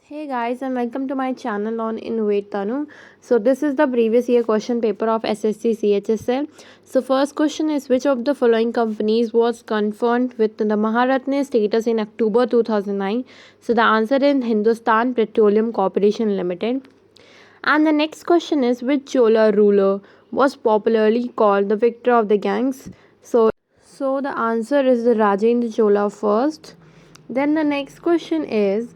Hey guys, and welcome to my channel on Innovate Tanu. So this is the previous year question paper of SSC CHSL. So first question is, which of the following companies was confirmed with the Maharatna status in October 2009? So the answer is Hindustan Petroleum Corporation Limited. And the next question is, which Chola ruler was popularly called the victor of the gangs? So the answer is the Rajendra Chola first. Then the next question is,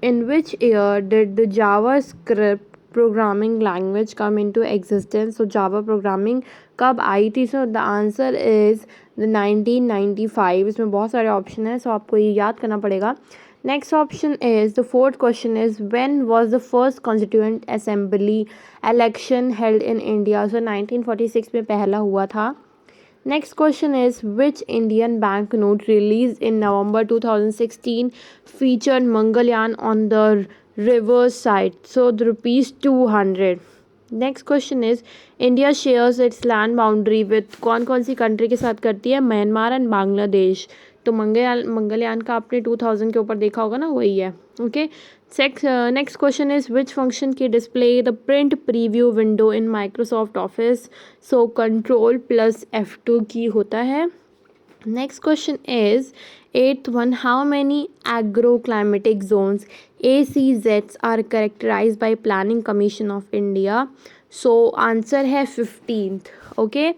in which year did the JavaScript programming language come into existence? So Java programming कब आई थी? So the answer is the 1995. इसमें बहुत सारे option है, सो आपको ये याद करना पड़ेगा. Next option is, the fourth question is, when was the first constituent assembly election held in India? So 1946 में पहला हुआ था. Next question is, which Indian banknote released in November 2016 featured Mangalyaan on the reverse side? So the rupees 200. Next question is, India shares it's land boundary with कौन सी country के साथ करती है? Myanmar and Bangladesh. तो मंगलयान का आपने 2000 के ऊपर देखा होगा ना, वही है. Okay. Next question is, which function key display the print preview window in Microsoft Office? So control plus F2 key होता है. Next question is, eighth one, how many agroclimatic zones ACZs are characterized by Planning Commission of India? So answer है 15th. Okay.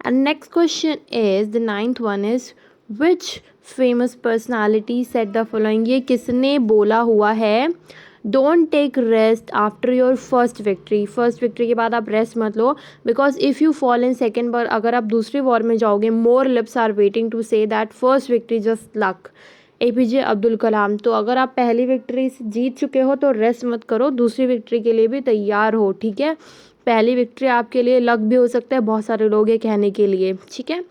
And next question is, the ninth one is, which famous personality said the following? ये किसने बोला हुआ है? Don't take rest after your first victory के बाद आप rest मत लो, because if you fall in second बार, अगर आप दूसरी वॉर में जाओगे, more lips are waiting to say that first victory just luck. APJ Abdul Kalam. तो अगर आप पहली विक्ट्री जीत चुके हो तो रेस्ट मत करो, दूसरी विक्ट्री के लिए भी तैयार हो. ठीक है, पहली विक्ट्री आपके लिए लक भी हो सकता है, बहुत सारे लोग ये कहने के लिए. ठीक है,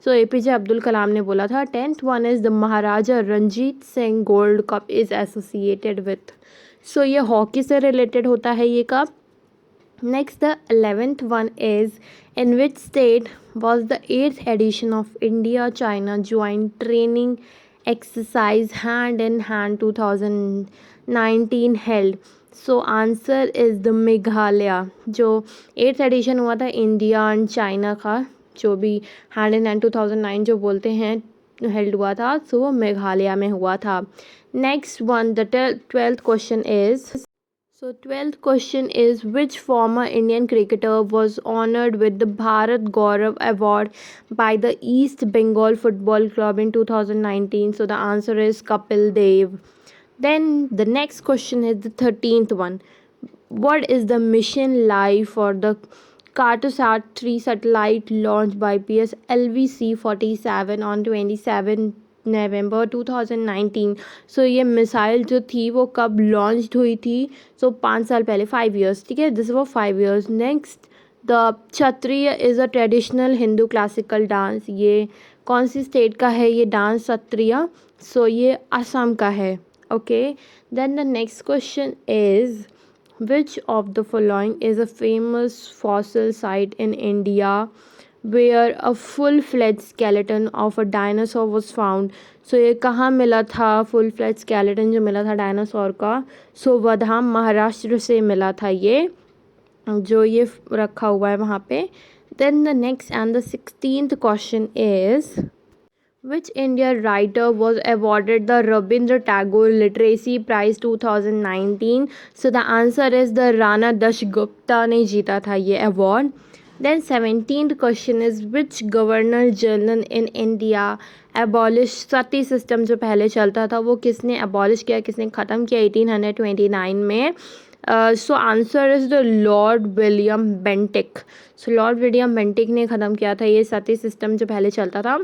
सो APJ अब्दुल कलाम ने बोला था. 10th one is, the Maharaja Ranjit Singh gold cup is associated with. So ये हॉकी से रिलेटेड होता है ये cup. Next the 11th one is, in which state was the 8th edition of India China joint training exercise hand in hand 2019 held? So answer is the Meghalaya. जो 8th addition हुआ था India and China का, जो भी hand in hand 2009 जो बोलते हैं, held हुआ था, सो वो मेघालय में हुआ था. Next one, the 12th question is, so 12th question is, which former Indian cricketer was honored with the Bharat Gaurav Award by the East Bengal Football Club in 2019? So the answer is Kapil Dev. Then the next question is the 13th one. What is the mission life for the Cartosat 3 satellite launched by PSLV C-47 on 27 नवंबर 2019? सो ये missile जो थी वो कब launch हुई थी? सो 5 साल पहले, 5 years. ठीक है, दिस वो 5 years. Next, the Kshatriya is a traditional Hindu classical dance. ये कौन सी स्टेट का है ये डांस क्षत्रिय? सो ये असम का है. Okay. Then the next question is, which of the following is a famous fossil site in India where a full-fledged skeleton of a dinosaur was found? So ये कहाँ मिला था full-fledged skeleton जो मिला था डायनासोर का? सो वधाम महाराष्ट्र से मिला था ये, जो ये रखा हुआ है वहाँ पे. Then the next and the 16th question is, which Indian writer was awarded the Rabindra Tagore Literacy Prize 2019? So the answer is the Rana Dashgupta ने जीता था ये award. Then 17th question is, which governor general in India abolished Sati system जो पहले चलता था वो किसने abolish किया, किसने ख़त्म किया 1829 में? सो answer is the Lord William Bentinck. So Lord William Bentinck ने ख़त्म किया था ये सती सिस्टम जो पहले चलता था.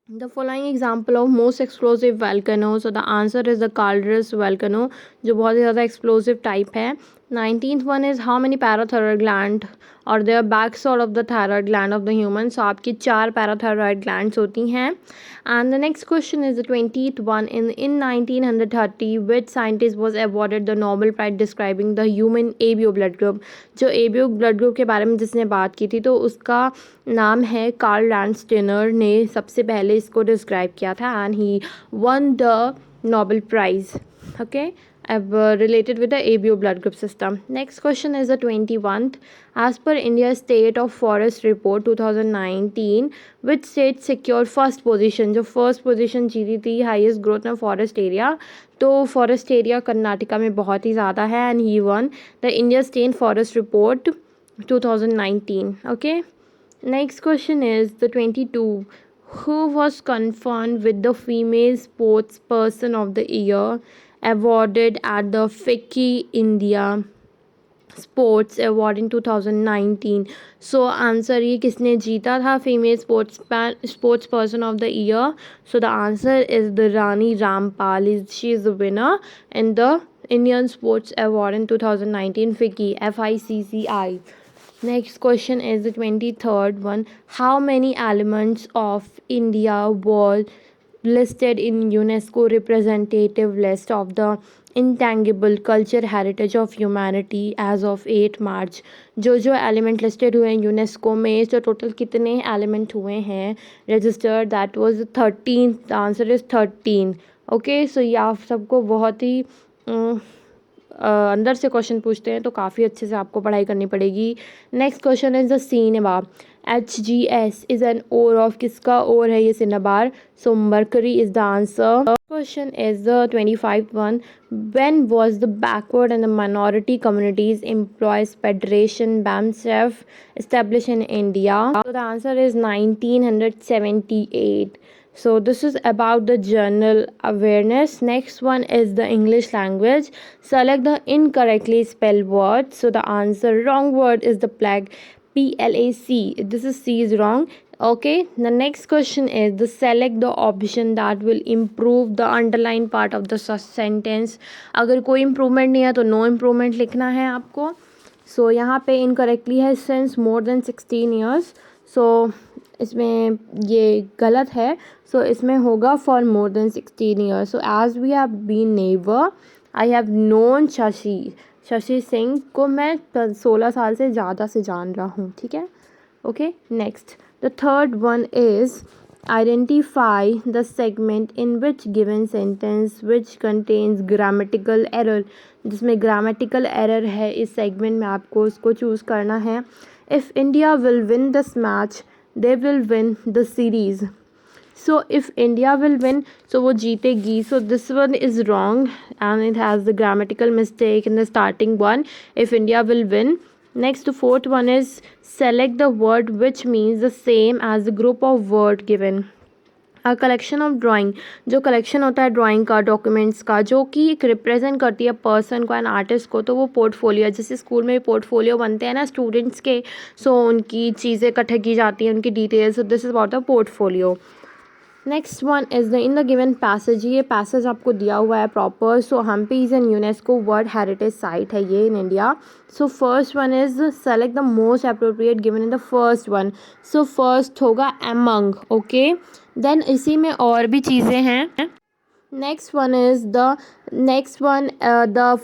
The following example of most explosive volcano, so the answer is the Caldera volcano, जो बहुत ही ज़्यादा explosive type है. 19th one is, how many parathyroid gland or their backside of the thyroid gland of the human? So आपकी 4 parathyroid glands होती हैं. And the next question is the 20th one, in 1930 which scientist was awarded the Nobel Prize describing the human ABO blood group? जो ABO blood group के बारे में जिसने बात की थी तो उसका नाम है कार्ल लैंडस्टेनर ने सबसे पहले इसको डिस्क्राइब किया था, and he one the Nobel prize. Okay. related with the ABO blood group system. Next question is the 21st. As per India's State of Forest Report 2019, which state secured first position? जो first position जीती थी highest growth में forest area, तो forest area Karnataka में बहुत ही ज़्यादा है, and he won the India State Forest Report 2019. Okay. Next question is the 22. Who was confirmed with the Female Sports Person of the Year awarded at the FICCI India sports award in 2019? So answer ये किसने जीता था female sports person of the year? So the answer is the Rani Rampal. She is the winner in the Indian sports award in 2019 FICCI FICCI. Next question is the 23rd one. How many elements of India were listed in UNESCO representative list of the intangible culture heritage of humanity as of 8 March? जो element listed हुए हैं UNESCO में, तो total कितने element हुए हैं registered? That was 13. The answer is 13. Okay, so ये आप सबको बहुत ही अंदर से क्वेश्चन पूछते हैं, तो काफ़ी अच्छे से आपको पढ़ाई करनी पड़ेगी. Next question is the cinema. HGS is an ore of, किसका ओर है ये cinnabar? So mercury is the answer. Question is the 25th one. When was the Backward and the Minority Communities Employees Federation BAMSEF established in India? So the answer is 1978. So this is about the general awareness. Next one is the English language. Select the incorrectly spelled word. So the answer, wrong word is the plague. PLAC. This is C is wrong. Okay, the next question is the select the option that will improve the underlined part of the sentence. अगर कोई improvement नहीं है तो no improvement लिखना है आपको. So यहाँ पे incorrectly है since more than 16 years. So इसमें ये गलत है. So इसमें होगा for more than 16 years. So as we have been neighbor, I have known Shashi Singh को मैं 16 साल से ज़्यादा से जान रहा हूँ. ठीक है. Okay, next. The third one is identify the segment in which given sentence which contains grammatical error. जिसमें grammatical error है, इस segment में आपको उसको choose करना है. If India will win this match, they will win the series. So if India will win, so वो जीतेगी. So this one is wrong and it has the grammatical mistake in the starting one. If India will win. Next, the fourth one is select the word which means the same as the group of word given. A collection of drawing. जो collection होता है drawing का, documents का, जो कि एक represent करती है पर्सन को एंड आर्टिस्ट को, तो वो पोर्टफोलियो. जैसे स्कूल में पोर्टफोलियो बनते हैं ना स्टूडेंट्स के, सो उनकी चीज़ें इकट्ठा की जाती हैं, उनकी details. So this is about the portfolio. Next one is the in the given passage. ये पैसेज आपको दिया हुआ है proper. So Hampi is an UNESCO world heritage site है ये in India. So first one is select the most appropriate given in the first one. So first होगा among. Okay, then इसी में और भी चीज़ें हैं. Next one is the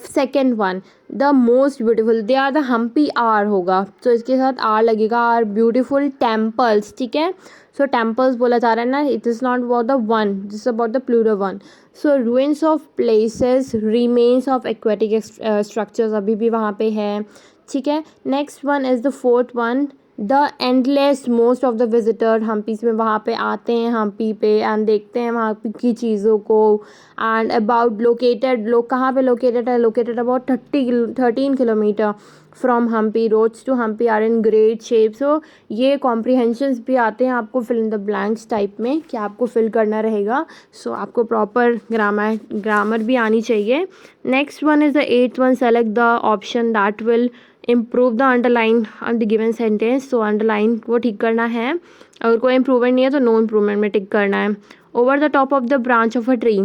second one the most beautiful. They are the Hampi are होगा, तो इसके साथ आर लगेगा. Are beautiful temples. ठीक है. सो टेम्पल्स बोला जा रहा है ना, it is not about the one, this about the plural one. So ruins of places, remains of aquatic structures अभी भी वहाँ पे है. ठीक है. Next one is the fourth one the endless. Most of the visitor हम्पीज में वहाँ पे आते हैं हम्पी पे एंड देखते हैं वहाँ की चीज़ों को. एंड अबाउट लोकेटेड, लोग कहाँ पे लोकेटेड है? Located about 13 kilometre from Hampi. Roads to Hampi are in great shape. So ये कॉम्प्रीहेंशंस भी आते हैं आपको fill in the blanks type में, कि आपको फिल करना रहेगा. सो आपको प्रॉपर ग्रामर भी आनी चाहिए. Next one is the 8th one. Select the option that will improve the underline on the given sentence. So underline को ठीक करना है. अगर कोई इम्प्रूवमेंट नहीं है तो नो इम्प्रूवमेंट में टिक करना है. Over the top of the branch of a tree.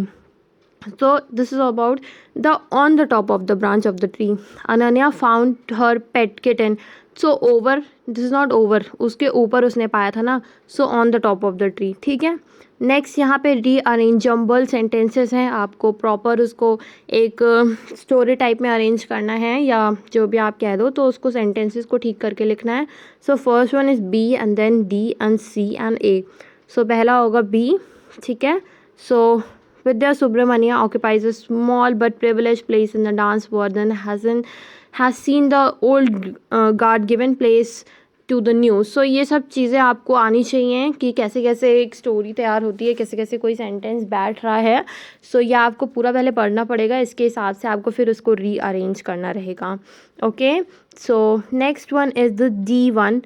So this is about the on the top of the branch of the tree. Ananya found her pet kitten. So over, this is not over, उसके ऊपर उसने पाया था ना. So on the top of the tree. ठीक है. Next यहाँ पे रीअरेंजेबल सेंटेंसेस हैं, आपको प्रॉपर उसको एक स्टोरी टाइप में अरेंज करना है, या जो भी आप कह दो, तो उसको सेंटेंसेस को ठीक करके लिखना है. So first one is B and then D and C and A. So पहला होगा बी. ठीक है. So Vidya Subramania occupies a small but privileged place in the dance world and has seen the old guard given place to the news. So ये सब चीज़ें आपको आनी चाहिए कि कैसे कैसे एक स्टोरी तैयार होती है, कैसे कैसे कोई सेंटेंस बैठ रहा है. सो ये आपको पूरा पहले पढ़ना पड़ेगा, इसके हिसाब से आपको फिर उसको रीअरेंज करना रहेगा. Okay, so next one is the D1.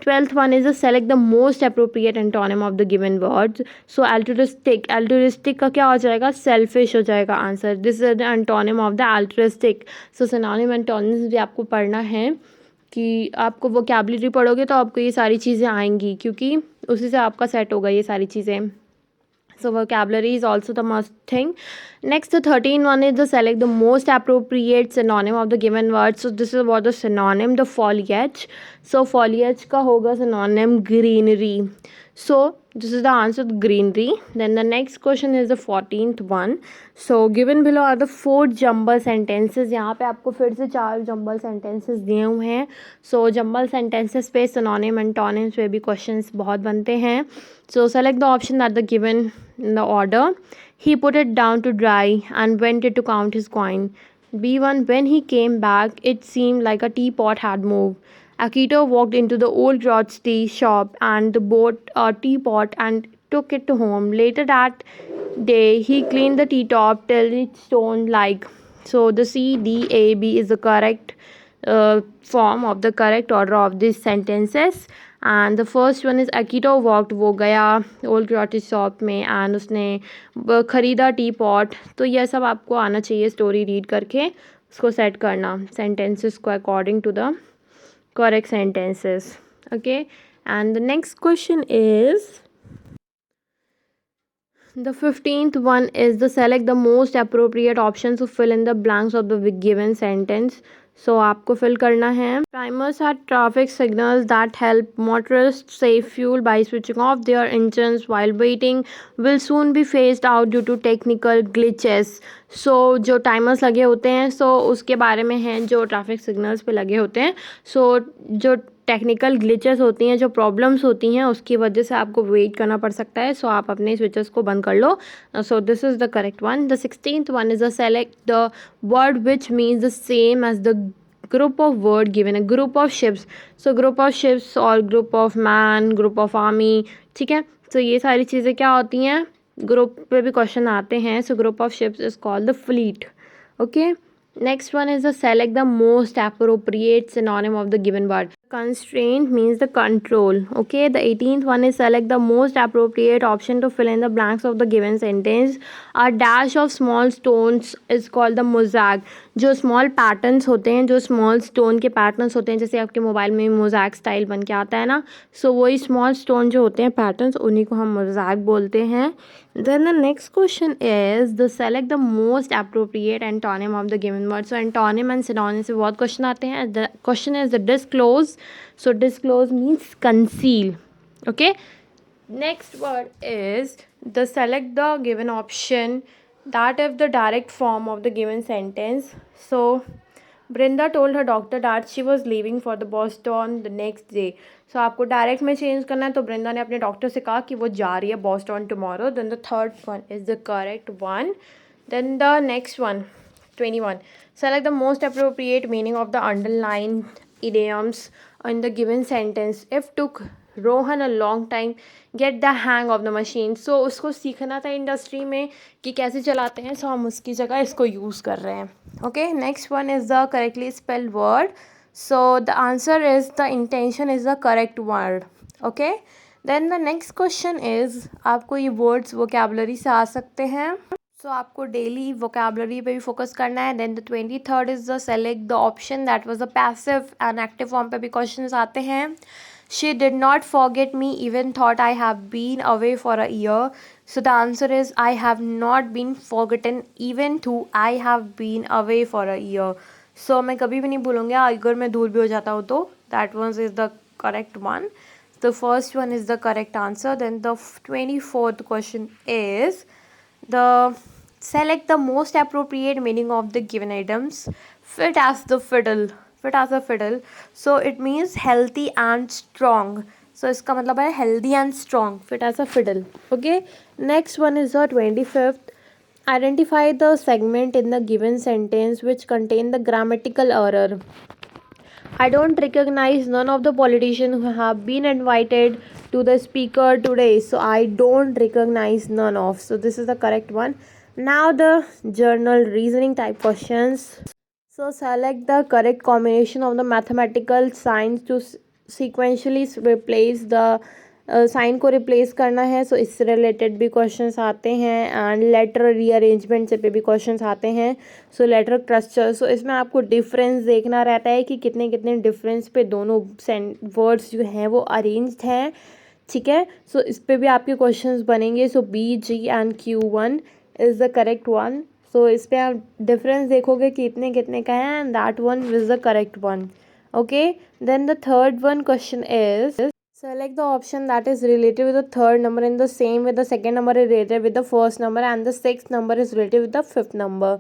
12th one is the select the most appropriate antonym of the given words. So altruistic का क्या हो जाएगा, selfish हो जाएगा answer. This is the antonym of the altruistic. So synonym antonyms भी आपको पढ़ना है कि आपको vocabulary पढ़ोगे तो आपको ये सारी चीज़ें आएंगी, क्योंकि उसी से आपका सेट होगा ये सारी चीज़ें. So vocabulary is also the must thing. Next, the 13 one is the select the most appropriate synonym of the given word. So this is about the synonym, the foliage. So foliage का होगा synonym greenery. So this is the answer, greenery. Then the next question is the 14th one. So given below are the 4 jumble sentences. यहाँ पे आपको फिर से 4 jumble sentences दिए हुए हैं. So jumble sentences पे synonym antonyms पे भी questions बहुत बनते हैं. So select the option that the given in the order. He put it down to dry and went to count his coin. B1. When he came back, it seemed like a teapot had moved. Akito walked into the old tea shop and bought a teapot and took it home. Later that day, he cleaned the teatop till it stone like. So the C, D, A, B is the correct form of the correct order of these sentences. And the first one is अकीटो walked, वो गया old cloth shop में and उसने ख़रीदा T pot. तो यह सब आपको आना चाहिए स्टोरी रीड करके उसको सेट करना सेंटेंसेस को according to the correct sentences. Okay, and the next question is the 15th one is the select the most appropriate option to fill in the blanks of the given sentence. So आपको fill करना है. Timers are traffic signals that help motorists save fuel by switching off their engines while waiting will soon be phased out due to technical glitches. So जो timers लगे होते हैं उसके बारे में हैं जो traffic signals पे लगे होते हैं. So जो टेक्निकल ग्लिचेस होती हैं, जो प्रॉब्लम्स होती हैं, उसकी वजह से आपको वेट करना पड़ सकता है. सो आप अपने स्विचेस को बंद कर लो. So this is the correct one. The 16th one is the select the word which means the same as the group of word given है. Group of ships, so group of ships और group of man, group of army. ठीक है, तो ये सारी चीज़ें क्या होती हैं, ग्रुप पे भी क्वेश्चन आते हैं. सो group of ships is called the fleet. Okay, next one is the select the most appropriate synonym of the given word. Constraint means the control. Okay, the 18th one is select the most appropriate option to fill in the blanks of the given sentence. A dash of small stones is called the mosaic. जो small patterns होते हैं, जो small stone के patterns होते हैं, जैसे आपके mobile में mosaic style बन के आता है ना, so वही small stone जो होते हैं patterns, उन्हीं को हम mosaic बोलते हैं. Then the next question is the select the most appropriate antonym of the given word. So antonym and synonym से बहुत question आते हैं. The question is the disclose. So disclose means conceal. Okay. Next word is the select the given option that if the direct form of the given sentence. So Brinda told her doctor that she was leaving for the Boston the next day. So आपको direct में change करना है, तो वृंदा ने अपने doctor से कहा कि वो जा रही है Boston tomorrow. Then the third one is the correct one. Then the next one 21. Select the most appropriate meaning of the underlined idioms in the given sentence. If took Rohan a long time get the hang of the machine. So उसको सीखना था industry में कि कैसे चलाते हैं, so हम उसकी जगह इसको यूज़ कर रहे हैं. Okay, next one is the correctly spelled word. So the answer is the intention is the correct word. Okay, then the next question is आपको ये words vocabulary से आ सकते हैं. So आपको डेली vocabulary पे भी फोकस करना है. Then the 23rd is the select the option that was the passive and active form पे भी questions आते हैं. She did not forget me even thought I have been away for a year. So the answer is I have not been forgotten even though I have been away for a year. So मैं कभी भी नहीं भूलूँगी अगर मैं दूर भी हो जाता हूँ तो. That one is the correct one. The first one is the correct answer. Then the 24th question is the select the most appropriate meaning of the given items. Fit as the fiddle. Fit as a fiddle. So it means healthy and strong. सो इसका मतलब है healthy and strong, fit as a fiddle. Okay, next one is the 25th. Identify the segment in the given sentence which contain the grammatical error. I don't recognize none of the politicians who have been invited to the speaker today. So I don't recognize none of. So this is the correct one. Now the journal reasoning type questions. So select the correct combination of the mathematical signs to sequentially replace the sign को replace करना है. सो इससे related भी questions आते हैं and later rearrangement से पे भी क्वेश्चंस आते हैं. सो लेटर क्लस्टर, सो इसमें आपको डिफरेंस देखना रहता है कि कितने कितने डिफरेंस पे दोनों वर्ड्स जो हैं वो अरेंज्ड हैं. ठीक है, सो इस पर भी आपके क्वेश्चंस बनेंगे. So BG and Q1 is the correct one. So इस पर आप डिफरेंस देखोगे कि इतने कितने का है and that one is the correct one. Okay, then the third one question is select the option that is related with the third number in the same way the second number is related with the first number and the sixth number is related with the fifth number.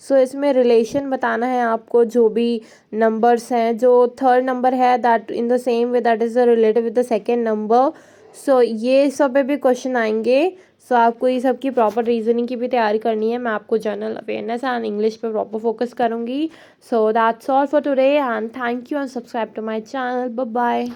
So इसमें relation बताना है आपको जो भी numbers हैं. जो third number है that in the same way that is related with the second number. So ये सब पे भी क्वेश्चन आएंगे. सो आपको ये सब की प्रॉपर रीजनिंग की भी तैयारी करनी है. मैं आपको जनरल अवेयरनेस एंड इंग्लिश पे प्रॉपर फोकस करूँगी. So that's all for today and thank you and subscribe to my channel. Bye bye.